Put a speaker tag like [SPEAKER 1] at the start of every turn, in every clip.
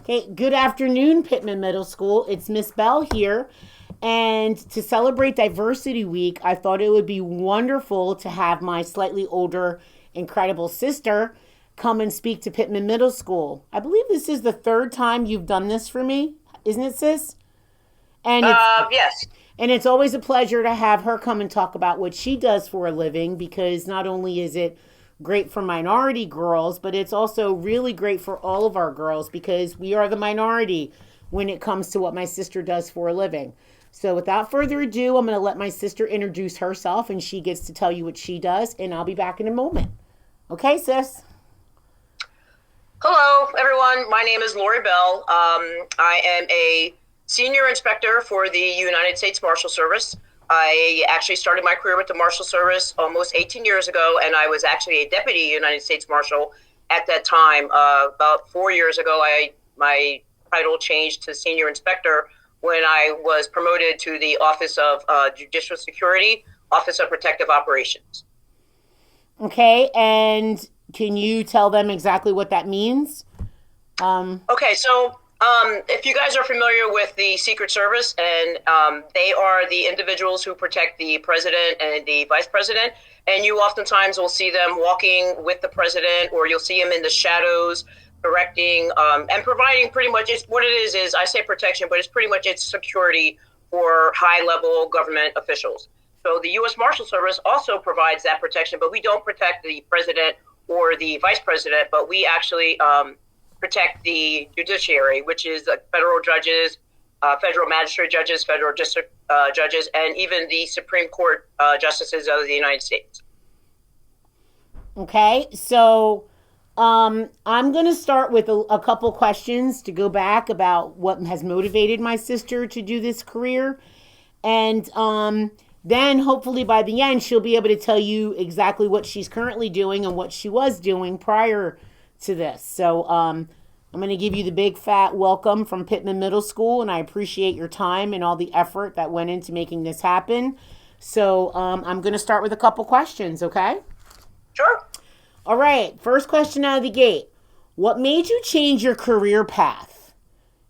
[SPEAKER 1] Okay, good afternoon, Pittman Middle School. It's Miss Bell here. And to celebrate Diversity Week, I thought it would be wonderful to have my slightly older, incredible sister come and speak to Pittman Middle School. I believe this is the third time you've done this for me, isn't it, sis? And it's
[SPEAKER 2] Yes.
[SPEAKER 1] and it's always a pleasure to have her come and talk about what she does for a living because not only is it great for minority girls, but it's also really great for all of our girls because we are the minority when it comes to what my sister does for a living. So without further ado, I'm going to let my sister introduce herself and she gets to tell you what she does, and I'll be back in a moment. Okay, sis?
[SPEAKER 2] Hello, everyone. My name is Lori Bell. I am a senior inspector for the United States Marshal Service. I actually started my career with the Marshal Service almost 18 years ago, and I was actually a deputy United States Marshal at that time. About 4 years ago, my title changed to senior inspector when I was promoted to the Office of Judicial Security, Office of Protective Operations.
[SPEAKER 1] Okay, and can you tell them exactly what that means?
[SPEAKER 2] Okay, so if you guys are familiar with the Secret Service, and they are the individuals who protect the president and the vice president, and you oftentimes will see them walking with the president, or you'll see them in the shadows, directing and providing pretty much what it is I say protection, but it's pretty much it's security for high level government officials. So the U.S. Marshal Service also provides that protection, but we don't protect the president or the vice president, but we actually protect the judiciary, which is the federal judges, federal magistrate judges, federal district judges, and even the Supreme Court justices of the United States.
[SPEAKER 1] Okay, so I'm going to start with a couple questions to go back about what has motivated my sister to do this career. And then hopefully by the end, she'll be able to tell you exactly what she's currently doing and what she was doing prior to this. So I'm going to give you the big fat welcome from Pittman Middle School, and I appreciate your time and all the effort that went into making this happen. So I'm going to start with a couple questions, okay?
[SPEAKER 2] Sure.
[SPEAKER 1] All right, first question out of the gate. What made you change your career path?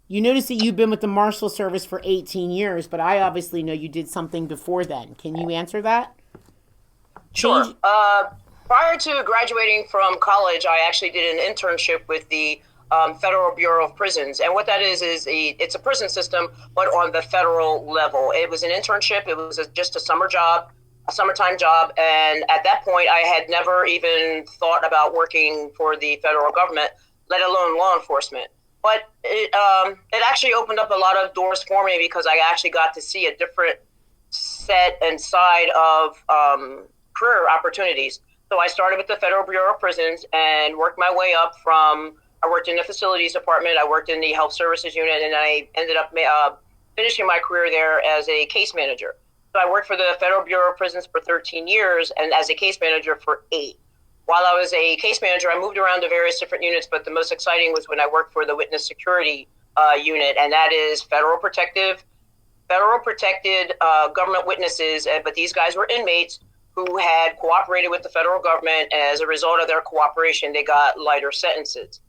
[SPEAKER 1] You notice that you've been with the Marshal Service for 18 years, but I obviously know you did something before then. Can you answer that?
[SPEAKER 2] Sure.
[SPEAKER 1] Change.
[SPEAKER 2] Prior to graduating from college, I actually did an internship with the Federal Bureau of Prisons. And what that is it's a prison system, but on the federal level. It was an internship. It was just a summer job, a summertime job. And at that point, I had never even thought about working for the federal government, let alone law enforcement. But it actually opened up a lot of doors for me because I actually got to see a different set and side of career opportunities. So I started with the Federal Bureau of Prisons and worked my way up from, I worked in the facilities department, I worked in the health services unit, and I ended up finishing my career there as a case manager. So I worked for the Federal Bureau of Prisons for 13 years and as a case manager for 8. While I was a case manager, I moved around to various different units, but the most exciting was when I worked for the witness security unit, and that is federal protected government witnesses, but these guys were inmates who had cooperated with the federal government. As a result of their cooperation, they got lighter sentences.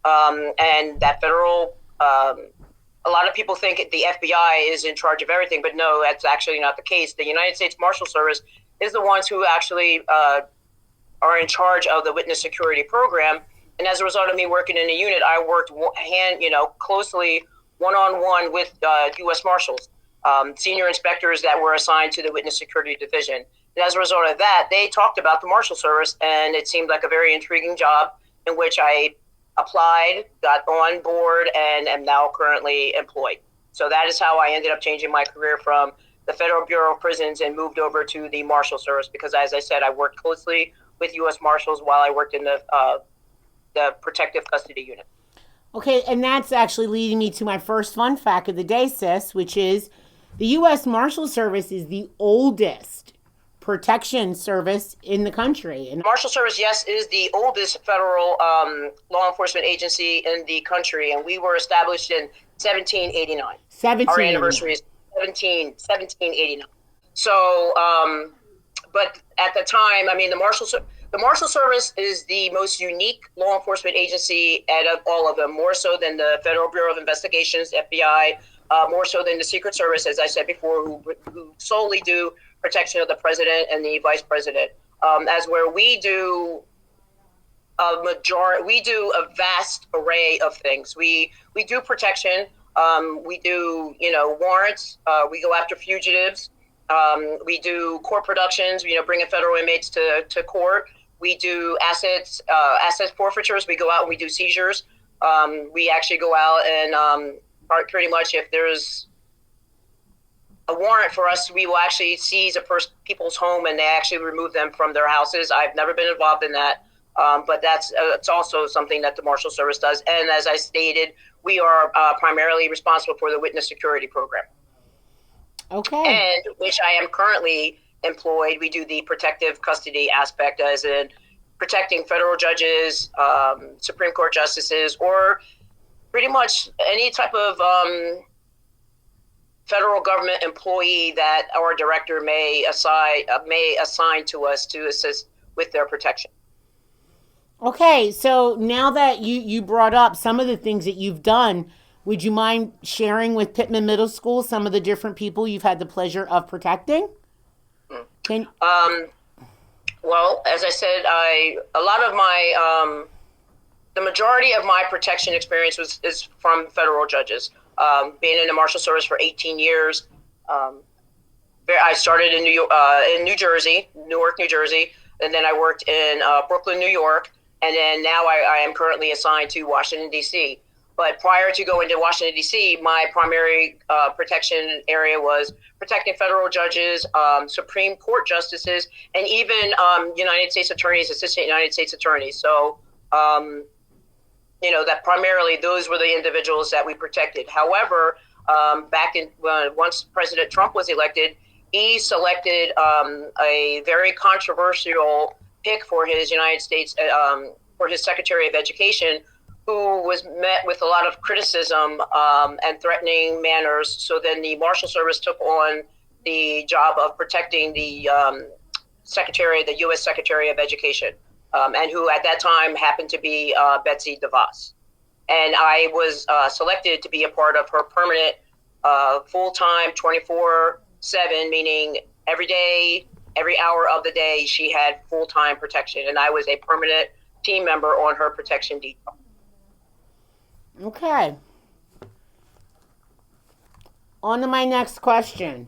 [SPEAKER 2] And that federal, a lot of people think the FBI is in charge of everything, but no, that's actually not the case. The United States Marshal Service is the ones who actually are in charge of the witness security program. And as a result of me working in a unit, I worked closely one-on-one with U.S. Marshals, senior inspectors that were assigned to the witness security division. And as a result of that, they talked about the Marshal Service, and it seemed like a very intriguing job in which I applied, got on board, and am now currently employed. So that is how I ended up changing my career from the Federal Bureau of Prisons and moved over to the Marshal Service because, as I said, I worked closely with U.S. Marshals while I worked in the protective custody unit.
[SPEAKER 1] Okay, and that's actually leading me to my first fun fact of the day, sis, which is the U.S. Marshal Service is the oldest protection service in the country. And
[SPEAKER 2] Marshal Service, yes, is the oldest federal law enforcement agency in the country, and we were established in 1789. Our anniversary is 1789. So, but at the time, I mean, the Marshal The Marshal Service is the most unique law enforcement agency out of all of them, more so than the Federal Bureau of Investigations, FBI, more so than the Secret Service, as I said before, who solely do protection of the president and the vice president. As where we do we do a vast array of things. We do protection. We do warrants. We go after fugitives. We do court productions. Bringing federal inmates to court. We do asset forfeitures. We go out and we do seizures. We actually go out and pretty much if there's a warrant for us, we will actually seize people's home and they actually remove them from their houses. I've never been involved in that. But it's also something that the Marshal Service does. And as I stated, we are primarily responsible for the witness security program.
[SPEAKER 1] Okay.
[SPEAKER 2] And which I am currently employed. We do the protective custody aspect, as in protecting federal judges, Supreme Court justices, or pretty much any type of federal government employee that our director may assign to us to assist with their protection.
[SPEAKER 1] Okay, so now that you brought up some of the things that you've done, would you mind sharing with Pittman Middle School some of the different people you've had the pleasure of protecting?
[SPEAKER 2] Well, as I said, the majority of my protection experience is from federal judges. Being in the Marshal Service for 18 years, I started in New Jersey, Newark, New Jersey, and then I worked in Brooklyn, New York. And then now I am currently assigned to Washington, D.C. But prior to going to Washington, D.C., my primary protection area was protecting federal judges, Supreme Court justices, and even United States attorneys, assistant United States attorneys. So, that primarily those were the individuals that we protected. However, once President Trump was elected, he selected a very controversial pick for his United States, for his Secretary of Education, who was met with a lot of criticism and threatening manners. So then the Marshal Service took on the job of protecting the U.S. Secretary of Education, and who at that time happened to be Betsy DeVos. And I was selected to be a part of her permanent, full-time, 24/7, meaning every day, every hour of the day, she had full-time protection, and I was a permanent team member on her protection detail.
[SPEAKER 1] Okay. On to my next question.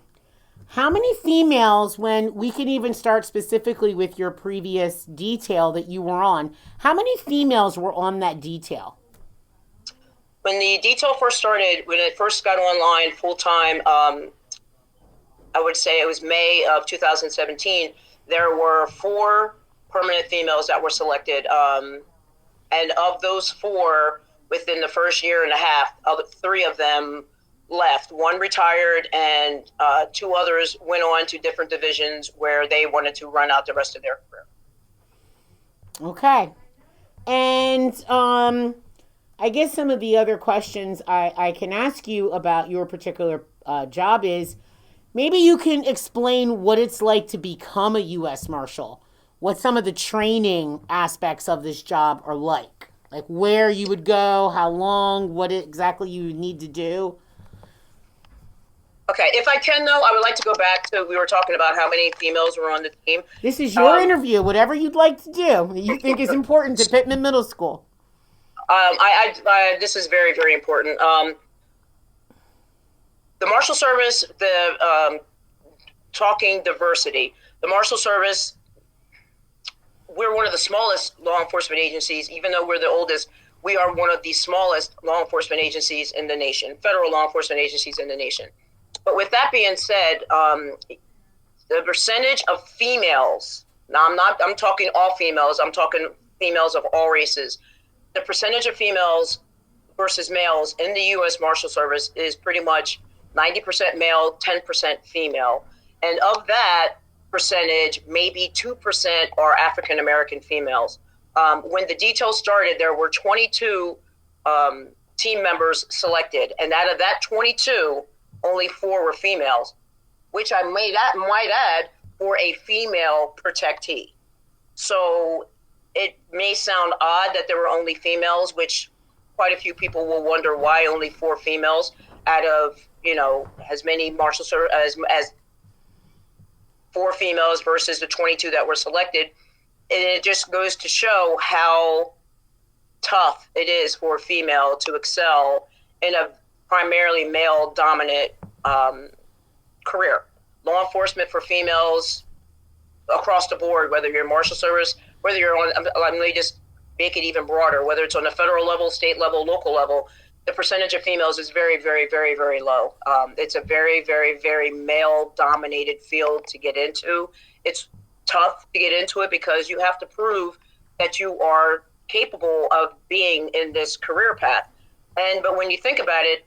[SPEAKER 1] How many females, when we can even start specifically with your previous detail that you were on, how many females were on that detail?
[SPEAKER 2] When the detail first started, when it first got online full-time, I would say it was May of 2017, there were 4 permanent females that were selected. And of those 4, within the first year and a half, 3 of them left. 1 retired, and 2 others went on to different divisions where they wanted to run out the rest of their career.
[SPEAKER 1] Okay. And I guess some of the other questions I can ask you about your particular job is, maybe you can explain what it's like to become a U.S. Marshal, what some of the training aspects of this job are like where you would go, how long, what exactly you need to do.
[SPEAKER 2] Okay, if I can, though, I would like to go back to, we were talking about how many females were on the team.
[SPEAKER 1] This is your interview, whatever you'd like to do, you think is important to Pittman Middle School.
[SPEAKER 2] This is very, very important. The Marshal Service, talking diversity, the Marshal Service, we're one of the smallest law enforcement agencies. Even though we're the oldest, we are one of the smallest law enforcement agencies in the nation, federal law enforcement agencies in the nation. But with that being said, the percentage of females, now I'm talking all females, I'm talking females of all races. The percentage of females versus males in the U.S. Marshal Service is pretty much 90% male, 10% female. And of that percentage, maybe 2% are African-American females. When the detail started, there were 22 team members selected. And out of that 22, only 4 were females, which I might add, for a female protectee. So it may sound odd that there were only females, which quite a few people will wonder why only 4 females out of, as many marshal service as 4 females versus the 22 that were selected. And it just goes to show how tough it is for a female to excel in a primarily male dominant career. Law enforcement for females across the board, whether you're in Marshal Service, whether you're on, let me just make it even broader, whether it's on the federal level, state level, local level, the percentage of females is very, very, very, very low. It's a very, very, very male dominated field to get into. It's tough to get into it because you have to prove that you are capable of being in this career path. But when you think about it,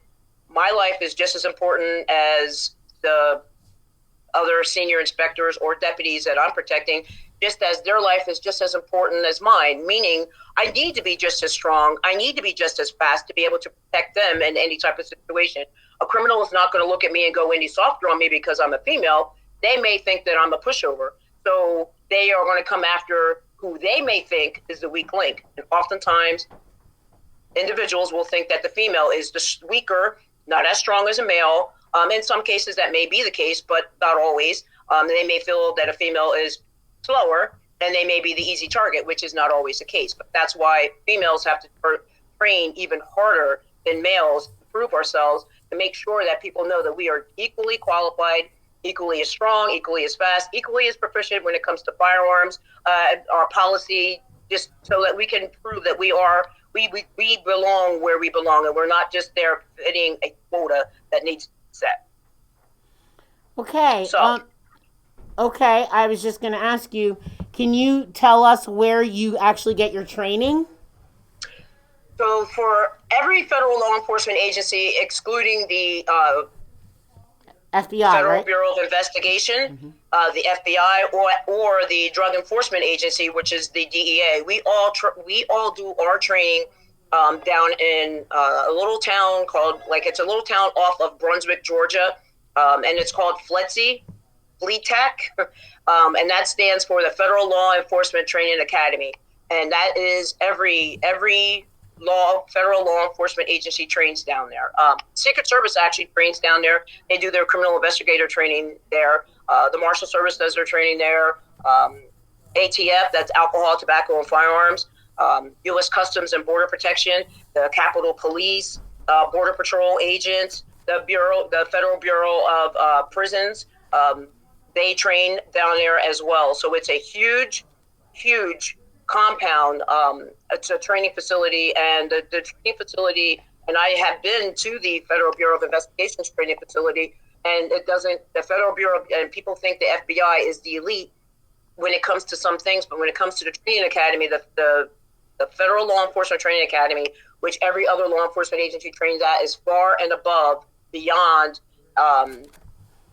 [SPEAKER 2] my life is just as important as the other senior inspectors or deputies that I'm protecting, just as their life is just as important as mine, meaning I need to be just as strong. I need to be just as fast to be able to protect them in any type of situation. A criminal is not going to look at me and go any softer on me because I'm a female. They may think that I'm a pushover. So they are going to come after who they may think is the weak link. And oftentimes, individuals will think that the female is the weaker, not as strong as a male. In some cases, that may be the case, but not always. They may feel that a female is slower, and they may be the easy target, which is not always the case. But that's why females have to train even harder than males to prove ourselves, to make sure that people know that we are equally qualified, equally as strong, equally as fast, equally as proficient when it comes to firearms, our policy, just so that we can prove that we belong where we belong, and we're not just there fitting a quota that needs to be set.
[SPEAKER 1] Okay.
[SPEAKER 2] So,
[SPEAKER 1] Okay. I was just going to ask you, can you tell us where you actually get your training?
[SPEAKER 2] so for every federal law enforcement agency, excluding the
[SPEAKER 1] FBI,
[SPEAKER 2] Federal
[SPEAKER 1] right?
[SPEAKER 2] Bureau of Investigation, the FBI, or the Drug Enforcement Agency, which is the DEA. We all do our training down in a little town called, it's a little town off of Brunswick, Georgia, and it's called FLETAC, and that stands for the Federal Law Enforcement Training Academy, and that is every federal law enforcement agency trains down there. Secret Service actually trains down there. They do their criminal investigator training there. The Marshal Service does their training there. ATF, that's alcohol, tobacco, and firearms. U.S. Customs and Border Protection, the Capitol Police, Border Patrol agents, the Federal Bureau of Prisons. They train down there as well. So it's a huge, huge compound. It's a training facility, and the training facility, and I have been to the Federal Bureau of Investigation's training facility, and the Federal Bureau, and people think the FBI is the elite when it comes to some things, but when it comes to the training academy, the Federal Law Enforcement Training Academy, which every other law enforcement agency trains at, is far and above, beyond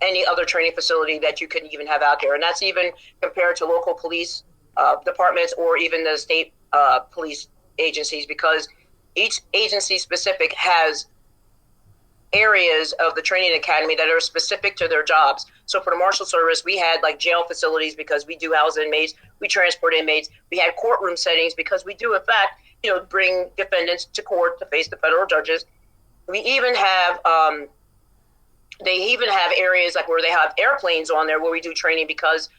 [SPEAKER 2] any other training facility that you could even have out there. And that's even compared to local police departments or even the state police agencies, because each agency specific has areas of the training academy that are specific to their jobs. So for the Marshal Service, we had jail facilities because we do house inmates, we transport inmates. We had courtroom settings because we do, in fact, bring defendants to court to face the federal judges. We even have they even have areas where they have airplanes on there where we do training, because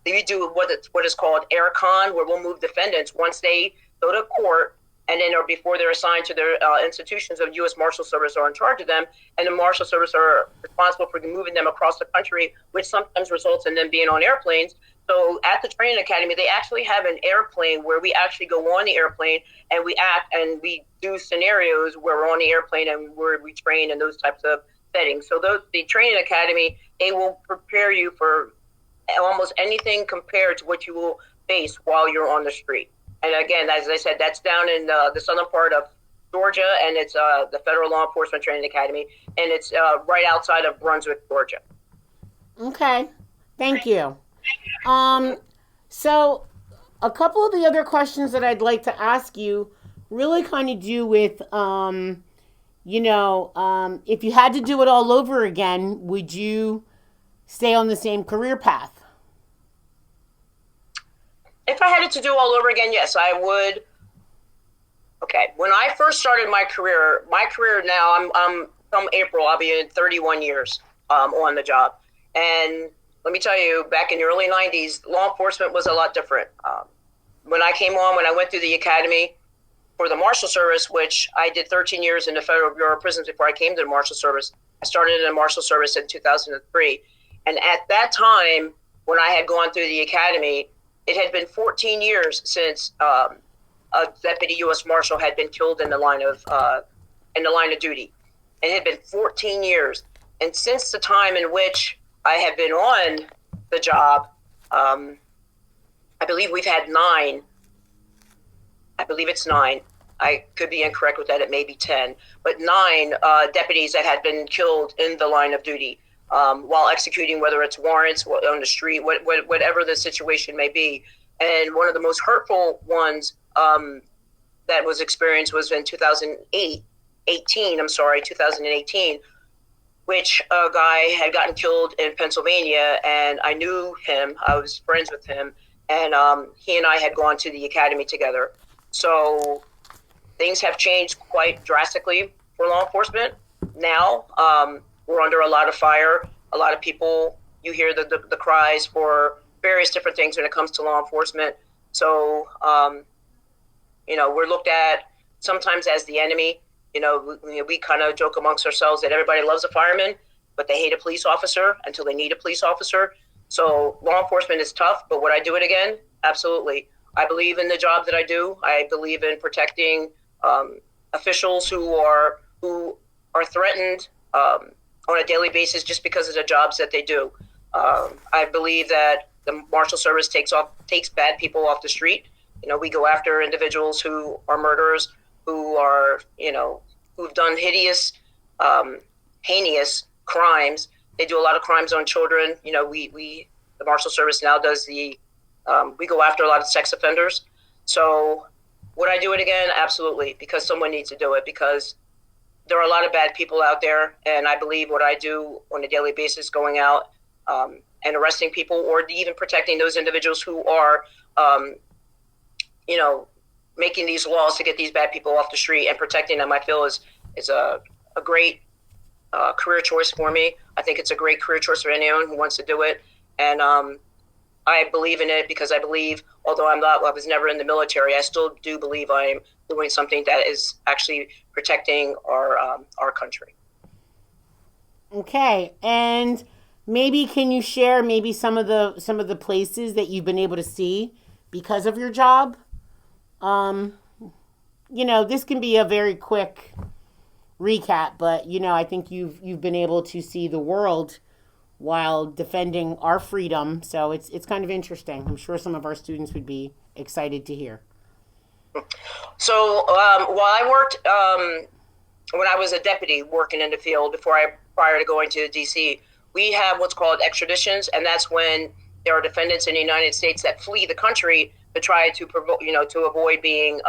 [SPEAKER 2] we do what is called aircon, where we'll move defendants once they go to court, and then or before they're assigned to their institutions. Of U.S. Marshal Service are in charge of them, and the Marshal Service are responsible for moving them across the country, which sometimes results in them being on airplanes. So at the training academy, they actually have an airplane where we actually go on the airplane and we act and we do scenarios where we're on the airplane and where we train in those types of settings. So the training academy, they will prepare you for almost anything compared to what you will face while you're on the street. And again, as I said, that's down in the southern part of Georgia, and it's the Federal Law Enforcement Training Academy, and it's right outside of Brunswick, Georgia.
[SPEAKER 1] Okay. Thank you. So a couple of the other questions that I'd like to ask you really kind of do with, if you had to do it all over again, would you stay on the same career path?
[SPEAKER 2] If I had it to do all over again, yes, I would. Okay, when I first started my career now, I'm come April, I'll be in 31 years on the job, and let me tell you, back in the early 90s, law enforcement was a lot different. When I came on, when I went through the academy for the Marshal Service, which I did 13 years in the Federal Bureau of Prisons before I came to the Marshal Service. I started in the Marshal Service in 2003, and at that time, when I had gone through the academy, it had been 14 years since a deputy U.S. Marshal had been killed in the line of duty. It had been 14 years, and since the time in which I have been on the job, I believe we've had nine. I believe it's nine. I could be incorrect with that. It may be 10, but nine deputies that had been killed in the line of duty while executing, whether it's warrants on the street, whatever the situation may be. And one of the most hurtful ones that was experienced was in 2018, which a guy had gotten killed in Pennsylvania, and I knew him. I was friends with him, and he and I had gone to the academy together. So things have changed quite drastically for law enforcement. Now we're under a lot of fire. A lot of people, you hear the cries for various different things when it comes to law enforcement. So, we're looked at sometimes as the enemy. We kind of joke amongst ourselves that everybody loves a fireman, but they hate a police officer until they need a police officer. So law enforcement is tough, but would I do it again? Absolutely. I believe in the job that I do. I believe in protecting officials who are threatened on a daily basis just because of the jobs that they do. I believe that the Marshal Service takes bad people off the street. We go after individuals who are murderers, who are, who've done hideous, heinous crimes. They do a lot of crimes on children. The Marshal Service now does we go after a lot of sex offenders. So would I do it again? Absolutely, because someone needs to do it, because there are a lot of bad people out there, and I believe what I do on a daily basis, going out and arresting people, or even protecting those individuals who are, making these laws to get these bad people off the street and protecting them, I feel is a great career choice for me. I think it's a great career choice for anyone who wants to do it, and I believe in it because I believe, although I was never in the military, I still do believe I'm doing something that is actually protecting our country.
[SPEAKER 1] Okay, and maybe can you share maybe some of the places that you've been able to see because of your job? This can be a very quick recap, but I think you've been able to see the world while defending our freedom. So it's kind of interesting. I'm sure some of our students would be excited to hear.
[SPEAKER 2] So while I worked, when I was a deputy working in the field prior to going to DC, we have what's called extraditions, and that's when there are defendants in the United States that flee the country to try to to avoid being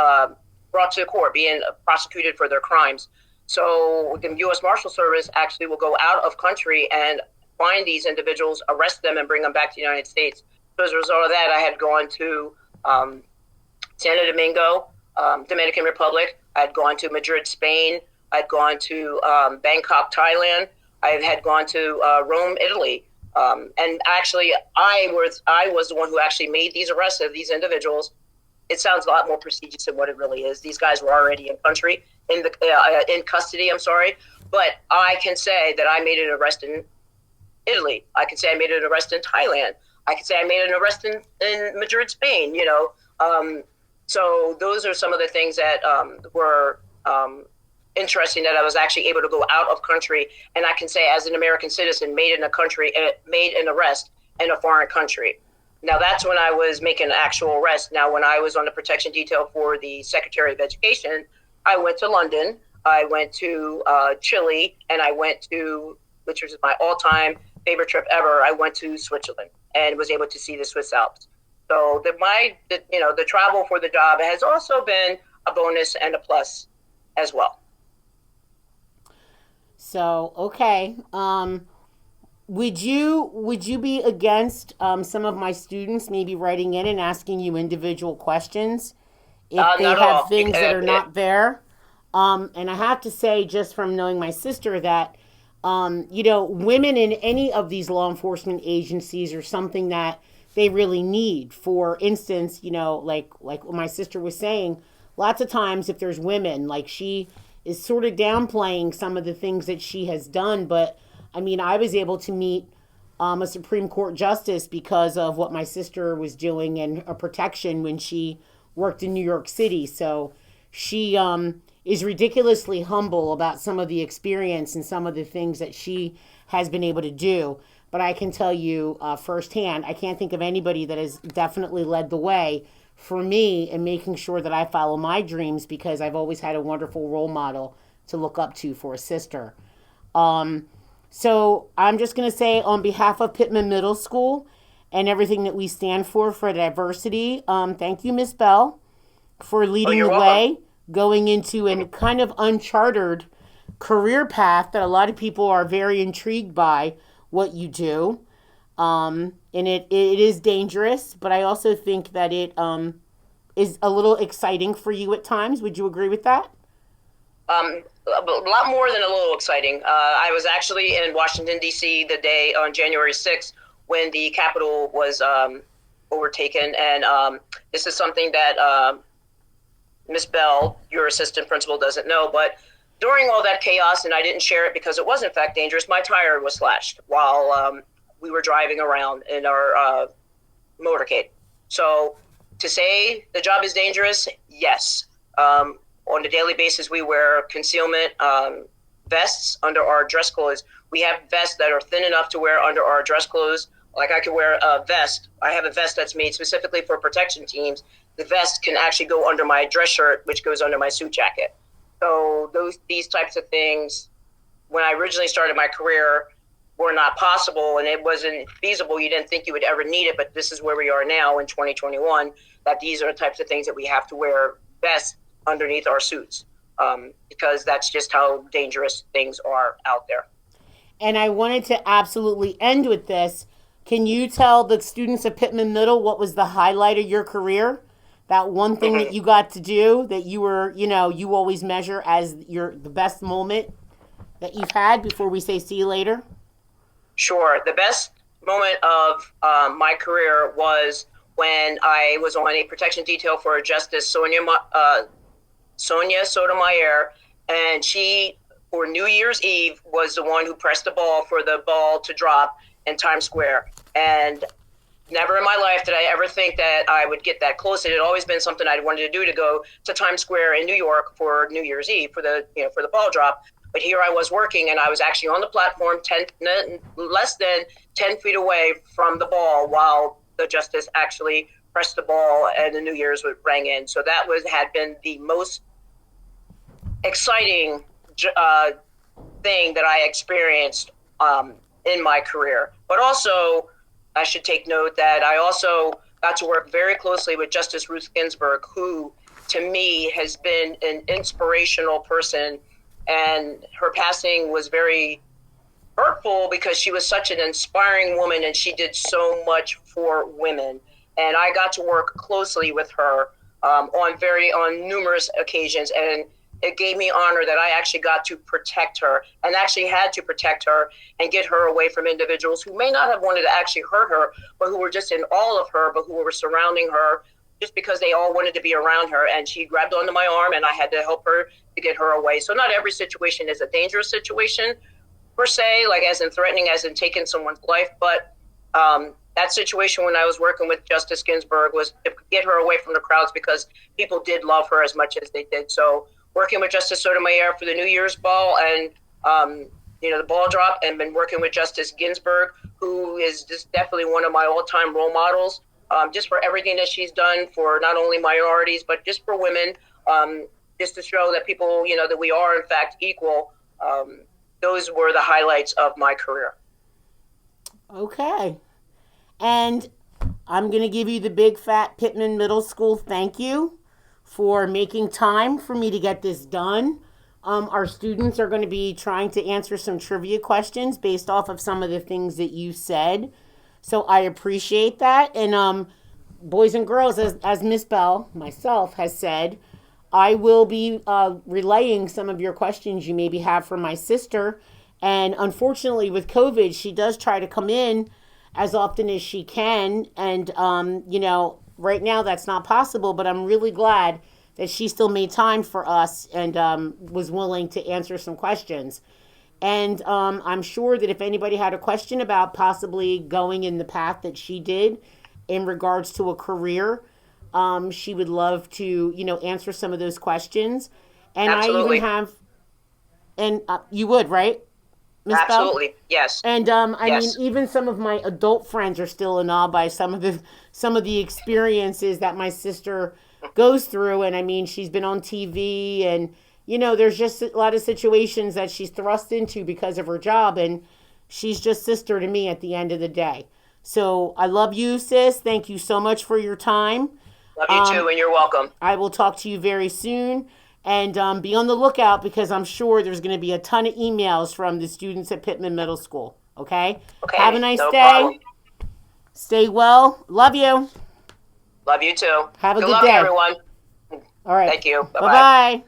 [SPEAKER 2] brought to court, being prosecuted for their crimes. So the U.S. Marshal Service actually will go out of country and find these individuals, arrest them, and bring them back to the United States. So as a result of that, I had gone to Santo Domingo, Dominican Republic. I had gone to Madrid, Spain. I'd gone to Bangkok, Thailand. I had gone to Rome, Italy. And actually, I was the one who actually made these arrests of these individuals. It sounds a lot more prestigious than what it really is. These guys were already in custody. I'm sorry, but I can say that I made an arrest in Italy. I can say I made an arrest in Thailand. I can say I made an arrest in Madrid, Spain. So those are some of the things that were interesting, that I was actually able to go out of country, and I can say as an American citizen made an arrest in a foreign country. Now that's when I was making an actual arrest. Now when I was on the protection detail for the Secretary of Education, I went to London, I went to Chile, and I went to, which was my all-time favorite trip ever, I went to Switzerland and was able to see the Swiss Alps. So the travel for the job has also been a bonus and a plus as well.
[SPEAKER 1] So, okay. would you be against some of my students maybe writing in and asking you individual questions if they
[SPEAKER 2] Not at
[SPEAKER 1] have
[SPEAKER 2] all. You
[SPEAKER 1] things that
[SPEAKER 2] can,
[SPEAKER 1] are not there? And I have to say, just from knowing my sister, that women in any of these law enforcement agencies are something that they really need. For instance, like what my sister was saying, lots of times if there's women, like she is sort of downplaying some of the things that she has done, but I mean, I was able to meet a Supreme Court justice because of what my sister was doing and a protection when she worked in New York City. So she is ridiculously humble about some of the experience and some of the things that she has been able to do. But I can tell you firsthand, I can't think of anybody that has definitely led the way for me in making sure that I follow my dreams, because I've always had a wonderful role model to look up to for a sister. Um, so I'm just going to say, on behalf of Pittman Middle School and everything that we stand for diversity, thank you, Miss Bell, for
[SPEAKER 2] oh,
[SPEAKER 1] leading
[SPEAKER 2] you're
[SPEAKER 1] the
[SPEAKER 2] welcome.
[SPEAKER 1] way, going into a kind of uncharted career path that a lot of people are very intrigued by what you do. And it is dangerous, but I also think that it is a little exciting for you at times. Would you agree with that?
[SPEAKER 2] A lot more than a little exciting. I was actually in Washington, D.C. the day on January 6th when the Capitol was overtaken. And this is something that Miss Bell, your assistant principal, doesn't know. But during all that chaos, and I didn't share it because it was in fact dangerous, my tire was slashed while we were driving around in our motorcade. So to say the job is dangerous, yes. On a daily basis, we wear concealment vests under our dress clothes. We have vests that are thin enough to wear under our dress clothes. Like I could wear a vest. I have a vest that's made specifically for protection teams. The vest can actually go under my dress shirt, which goes under my suit jacket. So these types of things, when I originally started my career, were not possible, and it wasn't feasible. You didn't think you would ever need it, but this is where we are now in 2021, that these are the types of things that we have to wear vests underneath our suits, because that's just how dangerous things are out there.
[SPEAKER 1] And I wanted to absolutely end with this. Can you tell the students of Pittman Middle what was the highlight of your career? That one thing that
[SPEAKER 2] Mm-hmm.
[SPEAKER 1] you got to do that you were, you always measure as the best moment that you've had before we say see you later?
[SPEAKER 2] Sure. The best moment of my career was when I was on a protection detail for Justice Sonia Sotomayor, and she, for New Year's Eve, was the one who pressed the ball for the ball to drop in Times Square. And never in my life did I ever think that I would get that close. It had always been something I wanted to do, to go to Times Square in New York for New Year's Eve for the ball drop. But here I was working, and I was actually on the platform, less than 10 feet away from the ball, while the justice actually pressed the ball and the New Year's rang in. So that had been the most exciting uh, thing that I experienced in my career. But also, I should take note that I also got to work very closely with Justice Ruth Ginsburg, who to me has been an inspirational person. And her passing was very hurtful because she was such an inspiring woman, and she did so much for women. And I got to work closely with her on numerous occasions, and it gave me honor that I actually got to protect her, and actually had to protect her and get her away from individuals who may not have wanted to actually hurt her, but who were just in awe of her, but who were surrounding her just because they all wanted to be around her. And she grabbed onto my arm, and I had to help her to get her away. So not every situation is a dangerous situation per se, like as in threatening, as in taking someone's life. But that situation when I was working with Justice Ginsburg was to get her away from the crowds, because people did love her as much as they did. So working with Justice Sotomayor for the New Year's ball and the ball drop, and been working with Justice Ginsburg, who is just definitely one of my all-time role models, just for everything that she's done for not only minorities, but just for women, just to show that people, that we are in fact equal. Those were the highlights of my career.
[SPEAKER 1] Okay. And I'm going to give you the big fat Pittman Middle School thank you for making time for me to get this done, Our students are going to be trying to answer some trivia questions based off of some of the things that you said. So I appreciate that. And boys and girls, as Miss Bell, myself, has said, I will be relaying some of your questions you maybe have for my sister. And unfortunately, with COVID, she does try to come in as often as she can. And, right now that's not possible, but I'm really glad that she still made time for us and was willing to answer some questions. And I'm sure that if anybody had a question about possibly going in the path that she did in regards to a career, she would love to, answer some of those questions. And I even
[SPEAKER 2] Absolutely.
[SPEAKER 1] have, and you would, right, Miss Bell?
[SPEAKER 2] Absolutely. Yes.
[SPEAKER 1] And I mean,
[SPEAKER 2] Yes.
[SPEAKER 1] even some of my adult friends are still in awe by some of the experiences that my sister goes through. And I mean, she's been on TV, and there's just a lot of situations that she's thrust into because of her job, and she's just sister to me at the end of the day. So I love you, sis. Thank you so much for your time.
[SPEAKER 2] Love you too, and you're welcome.
[SPEAKER 1] I will talk to you very soon. And be on the lookout because I'm sure there's going to be a ton of emails from the students at Pittman Middle School. Okay? Have a
[SPEAKER 2] Okay.
[SPEAKER 1] nice
[SPEAKER 2] No
[SPEAKER 1] day.
[SPEAKER 2] problem.
[SPEAKER 1] Stay well. Love you.
[SPEAKER 2] Love you too.
[SPEAKER 1] Have a
[SPEAKER 2] Good
[SPEAKER 1] good
[SPEAKER 2] luck,
[SPEAKER 1] day.
[SPEAKER 2] everyone.
[SPEAKER 1] All right.
[SPEAKER 2] Thank you.
[SPEAKER 1] Bye
[SPEAKER 2] Bye-bye.
[SPEAKER 1] bye.